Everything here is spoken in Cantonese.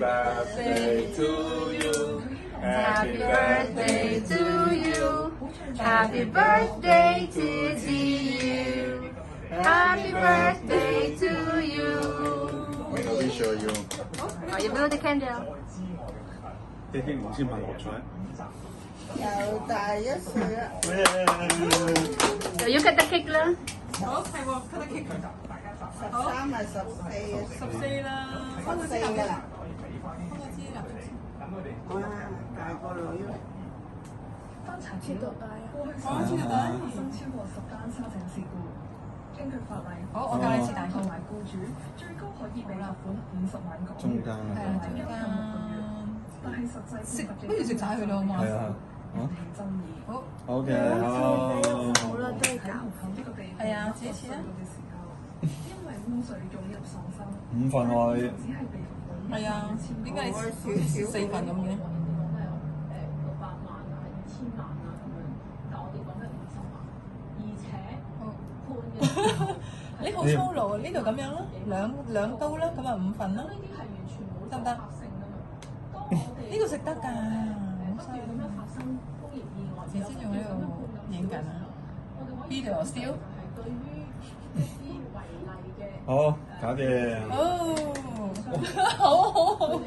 birthday to you. Happy birthday to you. Happy birthday to you. Happy birthday to you. I will show you. Oh, you blow the candle. 啲希望先問我彩。又大一歲啦！ So you cut the cake 啦。好，係喎，cut 得 cake 13咪14啊，14啦，分咗支，14㗎啦！分咗支蠟燭先。哇，大個女喎！翻查前度帶啊！我知道帶。發生超過10單沙井事故，根據法例，好，我教你次大概。同埋僱主最高可以被罰款50萬港元，中間係啊，中間。但係實際食，不如食晒佢啦，好嘛？係啊。引起爭議。好， OK，好。好啦，都係喺門口呢個地方係啊，自己切啦。嘅時候，因為污水湧入喪生，五份我只係被罰款係啊，點解你4份咁嘅？你好粗魯啊！呢度咁樣啦，兩刀啦，咁啊5份啦，得唔得？呢個食得㗎，姐姐仲喺度影緊啊！video still。好，搞掂。哦，好好好。